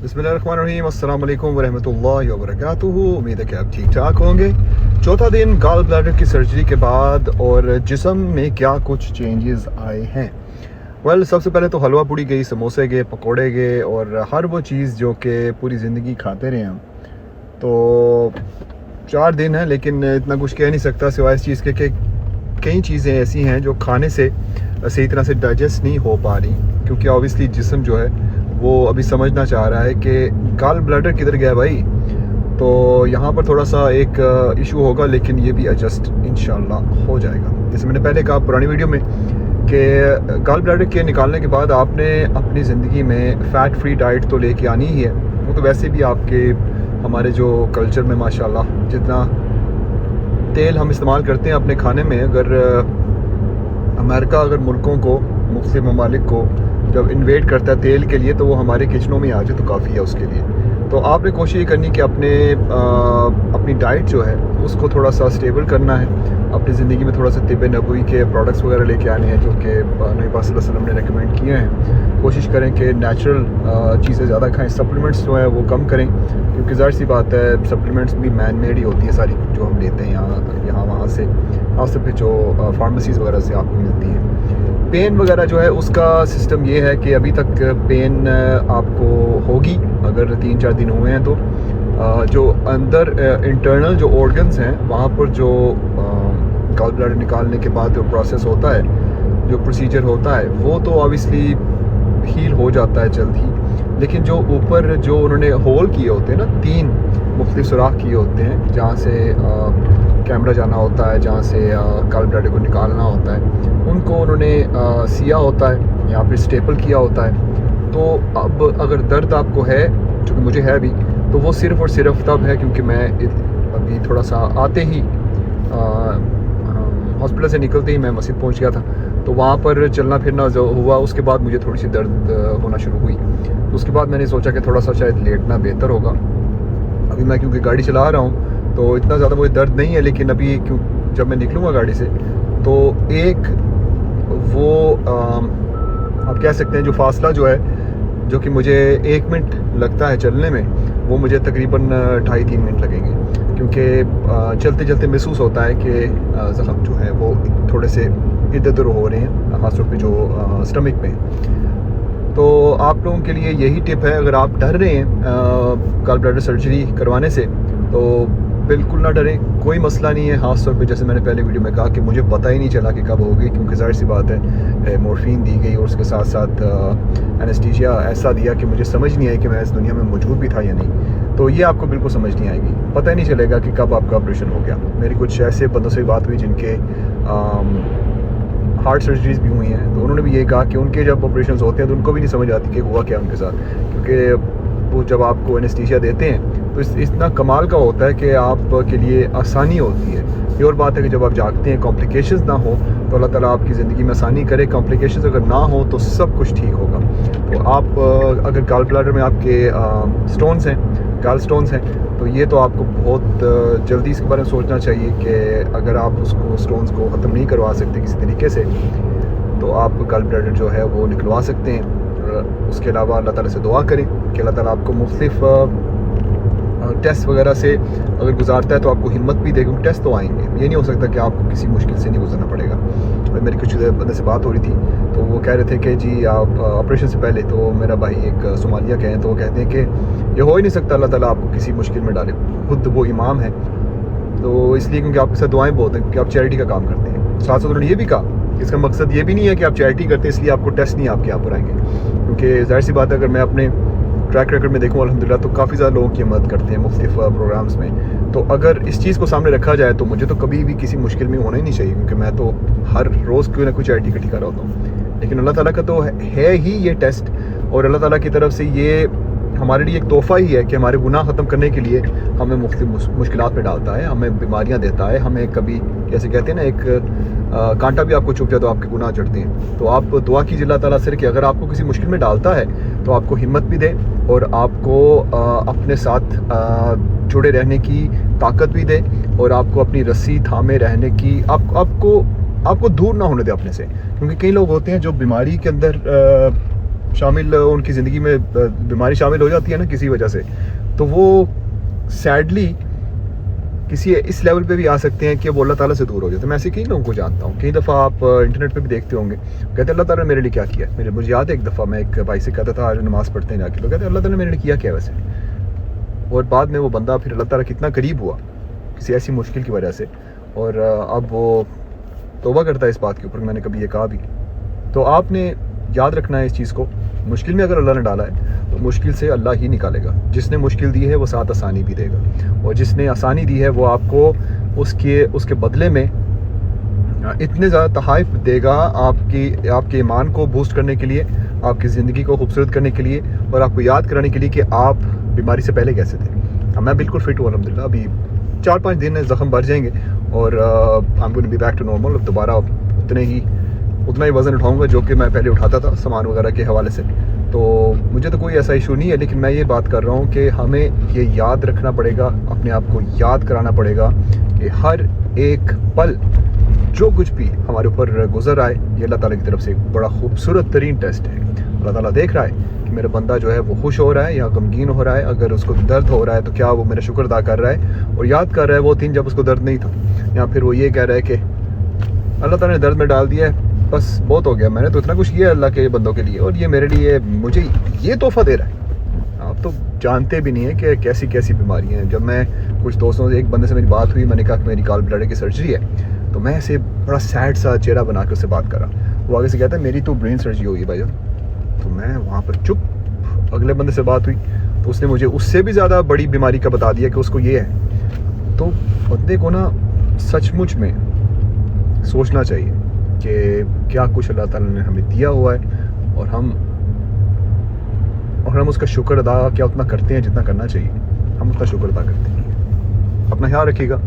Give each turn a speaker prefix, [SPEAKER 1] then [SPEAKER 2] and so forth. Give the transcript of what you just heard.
[SPEAKER 1] बिस्मिल्लाहिर्रहमानिर्रहीम, अस्सलाम वालेकुम वरहमतुल्लाहि वबरकातुहू। उम्मीद है कि आप ठीक ठाक होंगे। चौथा दिन गॉल ब्लैडर की सर्जरी के बाद और जिस्म में क्या कुछ चेंजेस आए हैं। सबसे पहले तो हलवा पूड़ी गई, समोसे गए, पकोड़े गए और हर वो चीज़ जो कि पूरी ज़िंदगी खाते रहे हम। तो 4 दिन है, लेकिन इतना कुछ कह नहीं सकता सिवाय इस चीज़ के कि कई चीज़ें ऐसी हैं जो खाने से सही तरह से डाइजेस्ट नहीं हो पा रही, क्योंकि ऑब्वियसली जिस्म जो है वो अभी समझना चाह रहा है कि गॉल ब्लैडर किधर गया भाई। तो यहाँ पर थोड़ा सा एक इशू होगा, लेकिन ये भी एडजस्ट इंशाल्लाह हो जाएगा। जैसे मैंने पहले कहा पुरानी वीडियो में कि गॉल ब्लैडर के निकालने के बाद आपने अपनी ज़िंदगी में फ़ैट फ्री डाइट तो लेके आनी ही है। वो तो वैसे भी आपके हमारे जो कल्चर में माशाल्लाह जितना तेल हम इस्तेमाल करते हैं अपने खाने में, अगर अमेरिका अगर मुल्कों को, मुख्तलिफ ममालिक को जब इन्वेट करता है तेल के लिए, तो वो हमारे किचनों में आ जाए तो काफ़ी है उसके लिए। तो आपने कोशिश ये करनी कि अपनी डाइट जो है उसको थोड़ा सा स्टेबल करना है। अपनी ज़िंदगी में थोड़ा सा तिब नबवी के प्रोडक्ट्स वगैरह लेके आने हैं जो कि नबी पाक सल्लल्लाहु अलैहि वसल्लम ने रेकमेंड किए हैं। कोशिश करें कि नेचुरल चीज़ें ज़्यादा खाएं, सप्लीमेंट्स जो है वो कम करें, क्योंकि ज़ाहिर सी बात है सप्लीमेंट्स भी मैन मेड ही होती है सारी जो हम लेते हैं यहाँ वहाँ से, खास तौर पर जो फार्मेसीज़ वगैरह से आपको मिलती है। पेन वगैरह जो है उसका सिस्टम ये है कि अभी तक पेन आपको होगी अगर 3-4 दिन हुए हैं तो जो अंदर इंटरनल जो ऑर्गन्स हैं वहाँ पर जो गॉल ब्लैडर निकालने के बाद जो प्रोसेस होता है, जो प्रोसीजर होता है, वो तो ऑब्वियसली हील हो जाता है जल्द ही। लेकिन जो ऊपर जो उन्होंने होल किए होते हैं ना, 3 मुख्तलिफ सुराख किए होते हैं जहाँ से कैमरा जाना होता है, जहाँ से गॉल ब्लैडर को निकालना होता है, उनको उन्होंने सिया होता है, यहाँ पे स्टेपल किया होता है। तो अब अगर दर्द आपको है, जो कि मुझे है भी, तो वो सिर्फ़ और सिर्फ तब है क्योंकि मैं अभी थोड़ा सा आते ही हॉस्पिटल से निकलते ही मैं मस्जिद पहुँच गया था, तो वहाँ पर चलना फिरना जो हुआ उसके बाद मुझे थोड़ी सी दर्द होना शुरू हुई। तो उसके बाद मैंने सोचा कि थोड़ा सा शायद लेटना बेहतर होगा। अभी मैं क्योंकि गाड़ी चला रहा हूँ तो इतना ज़्यादा मुझे दर्द नहीं है, लेकिन अभी जब मैं निकलूँगा गाड़ी से तो एक वो आप कह सकते हैं जो फासला जो है, जो कि मुझे 1 मिनट लगता है चलने में, वो मुझे तकरीबन 2.5-3 मिनट लगेंगे, क्योंकि चलते चलते महसूस होता है कि ज़ख्म जो है वो थोड़े से इधर उधर हो रहे हैं, खास तौर पे जो स्टमक में। तो आप लोगों के लिए यही टिप है, अगर आप डर रहे हैं गॉल ब्लैडर सर्जरी करवाने से तो बिल्कुल ना डरें, कोई मसला नहीं है। ख़ास तौर पे जैसे मैंने पहले वीडियो में कहा कि मुझे पता ही नहीं चला कि कब होगी, क्योंकि ज़ाहिर सी बात है मॉर्फिन दी गई और उसके साथ साथ एनेस्थीसिया ऐसा दिया कि मुझे समझ नहीं आई कि मैं इस दुनिया में मौजूद भी था या नहीं। तो ये आपको बिल्कुल समझ नहीं आएगी, पता ही नहीं चलेगा कि कब आपका ऑपरेशन हो गया। मेरी कुछ ऐसे बंदों से बात हुई जिनके हार्ट सर्जरीज भी हुई हैं, तो उन्होंने भी ये कहा कि उनके जब ऑपरेशन होते हैं तो उनको भी नहीं समझ आती कि हुआ क्या उनके साथ, क्योंकि वो जब आपको एनेस्थीसिया देते हैं तो इतना कमाल का होता है कि आपके लिए आसानी होती है। ये और बात है कि जब आप जागते हैं कॉम्प्लिकेशंस ना हो तो अल्लाह ताला आपकी ज़िंदगी में आसानी करे, कॉम्प्लिकेशंस अगर ना हो तो सब कुछ ठीक होगा। तो आप अगर गॉल ब्लैडर में आपके स्टोन्स हैं, गॉल स्टोन्स हैं, तो ये तो आपको बहुत जल्दी इसके बारे में सोचना चाहिए कि अगर आप उसको स्टोन्स को ख़त्म नहीं करवा सकते किसी तरीके से, तो आप गॉल ब्लैडर जो है वो निकलवा सकते हैं। उसके अलावा अल्लाह ताला से दुआ करें कि अल्लाह ताला आपको मुख्तलिफ टेस्ट वगैरह से अगर गुजारता है तो आपको हिम्मत भी देगा। टेस्ट तो आएंगे, ये नहीं हो सकता कि आपको किसी मुश्किल से नहीं गुजरना पड़ेगा। मेरी कुछ बंदे से बात हो रही थी तो वो कह रहे थे कि जी आप ऑपरेशन से पहले, तो मेरा भाई एक सोमालिया के हैं, तो वो कहते हैं कि ये हो ही नहीं सकता अल्लाह ताला आपको किसी मुश्किल में डाले, खुद वो इमाम है, तो इसलिए क्योंकि आपके साथ दुआएं बहुत हैं, क्योंकि आप चैरिटी का काम करते हैं। साथ साथ उन्होंने ये भी कहा इसका मकसद ये भी नहीं है कि आप चैरिटी करते हैं इसलिए आपको टेस्ट नहीं आपके यहाँ पर आएंगे, क्योंकि ज़ाहिर सी बात है अगर मैं अपने ट्रैक रिकॉर्ड में देखूँ अल्हम्दुलिल्लाह तो काफ़ी ज़्यादा लोगों की मदद करते हैं मुख्तलिफ प्रोग्राम्स में। तो अगर इस चीज़ को सामने रखा जाए तो मुझे तो कभी भी किसी मुश्किल में होना ही नहीं चाहिए, क्योंकि मैं तो हर रोज़ कोई ना कोई चैरिटी इकट्ठी कर रहा होता हूँ। लेकिन अल्लाह ताला का तो है ही ये टेस्ट, और अल्लाह ताला की तरफ से ये हमारे लिए एक तोहफ़ा ही है कि हमारे गुनाह ख़त्म करने के लिए हमें मुख्तलिफ मुश्किलात में डालता है, हमें बीमारियाँ देता है, हमें कभी जैसे कहते हैं ना एक कांटा भी आपको चुभ जाए तो आपके गुनाह चढ़ते हैं। तो आप दुआ कीजिए अल्लाह ताला से कि अगर आपको किसी मुश्किल में डालता है तो आपको हिम्मत भी दे और आपको अपने साथ जुड़े रहने की ताकत भी दे, और आपको अपनी रस्सी थामे रहने की आपको दूर ना होने दे अपने से। क्योंकि कई लोग होते हैं जो बीमारी के अंदर شامل ان کی زندگی میں بیماری شامل ہو جاتی ہے نا کسی وجہ سے, تو وہ سیڈلی کسی اس لیول پہ بھی آ سکتے ہیں کہ وہ اللہ تعالیٰ سے دور ہو جاتے ہیں. میں ایسے کئی لوگوں کو جانتا ہوں, کئی دفعہ آپ انٹرنیٹ پہ بھی دیکھتے ہوں گے, کہتے ہیں اللہ تعالیٰ نے میرے لیے کیا کیا ہے. مجھے یاد ہے ایک دفعہ میں ایک بھائی سے کہتا تھا, آج نماز پڑھتے ہیں جا کے, تو کہتے ہیں اللہ تعالیٰ نے میرے لیے کیا کیا ویسے. اور بعد میں وہ بندہ پھر اللہ تعالیٰ کتنا قریب ہوا کسی ایسی مشکل کی وجہ سے, اور اب وہ توبہ کرتا ہے اس بات کے اوپر. میں نے کبھی یہ کہا بھی, تو آپ نے یاد رکھنا ہے اس چیز کو, مشکل میں اگر اللہ نے ڈالا ہے تو مشکل سے اللہ ہی نکالے گا. جس نے مشکل دی ہے وہ ساتھ آسانی بھی دے گا, اور جس نے آسانی دی ہے وہ آپ کو اس کے بدلے میں اتنے زیادہ تحائف دے گا آپ کے ایمان کو بوسٹ کرنے کے لیے, آپ کی زندگی کو خوبصورت کرنے کے لیے, اور آپ کو یاد کرانے کے لیے کہ آپ بیماری سے پہلے کیسے تھے. میں بالکل فٹ ہوں الحمدللہ. ابھی 4-5 دن زخم بھر جائیں گے اور I'm going to be back to normal. اب دوبارہ اتنا ہی وزن اٹھاؤں گا جو کہ میں پہلے اٹھاتا تھا سامان وغیرہ کے حوالے سے. تو مجھے تو کوئی ایسا ایشو نہیں ہے, لیکن میں یہ بات کر رہا ہوں کہ ہمیں یہ یاد رکھنا پڑے گا, اپنے آپ کو یاد کرانا پڑے گا کہ ہر ایک پل جو کچھ بھی ہمارے اوپر گزر آئے یہ اللہ تعالیٰ کی طرف سے ایک بڑا خوبصورت ترین ٹیسٹ ہے. اللہ تعالیٰ دیکھ رہا ہے کہ میرا بندہ جو ہے وہ خوش ہو رہا ہے یا غمگین ہو رہا ہے. اگر اس کو درد ہو رہا ہے تو کیا وہ میرا شکر ادا کر رہا ہے اور یاد کر رہا ہے وہ دن جب اس کو درد نہیں تھا, یا پھر وہ یہ کہہ رہا ہے کہ اللہ تعالیٰ نے درد میں ڈال دیا ہے, بس بہت ہو گیا, میں نے تو اتنا کچھ کیا اللہ کے بندوں کے لیے اور یہ میرے لیے مجھے یہ تحفہ دے رہا ہے. آپ تو جانتے بھی نہیں ہیں کہ کیسی کیسی بیماریاں ہیں. جب میں کچھ دوستوں سے, ایک بندے سے میری بات ہوئی, میں نے کہا کہ میری گال بلیڈر کی سرجری ہے, تو میں ایسے بڑا سیڈ سا چہرہ بنا کے اس سے بات کر رہا. وہ آگے سے کہتا ہے میری تو برین سرجری ہوئی ہے بھائی جان. تو میں وہاں پر چپ. اگلے بندے سے بات ہوئی تو اس نے مجھے اس سے بھی زیادہ بڑی بیماری کا بتا دیا کہ اس کو یہ ہے. تو بندے کو نا سچ مچ میں سوچنا چاہیے کہ کیا کچھ اللہ تعالیٰ نے ہمیں دیا ہوا ہے, اور ہم اس کا شکر ادا کیا اتنا کرتے ہیں جتنا کرنا چاہیے. ہم اتنا شکر ادا کرتے ہیں. اپنا خیال رکھیے گا.